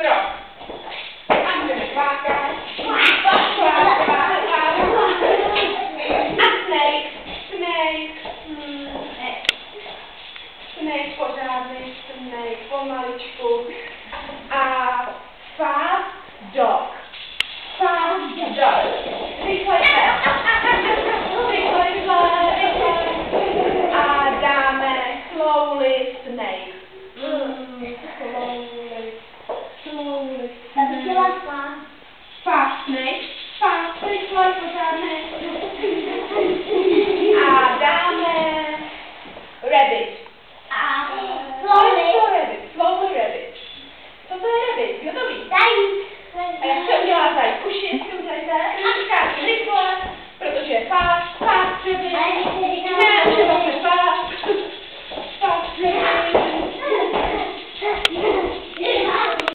Strop. A můžeme kvákat. A snake pořádný, snake, pomaličku. A fast dog. Fast dog. Rychle. A dáme slowly snake. Slowly snake. Fast snake. Fast, rychle, pořádný. A dáme rabbit. Slowly rabbit. Co to je rabbit? Kdo to ví? A jak se udělá zajíc? Uši, si udělejte. Říkáš rychle, protože je fast rabbit. Ne, už je vlastně fast rabbit.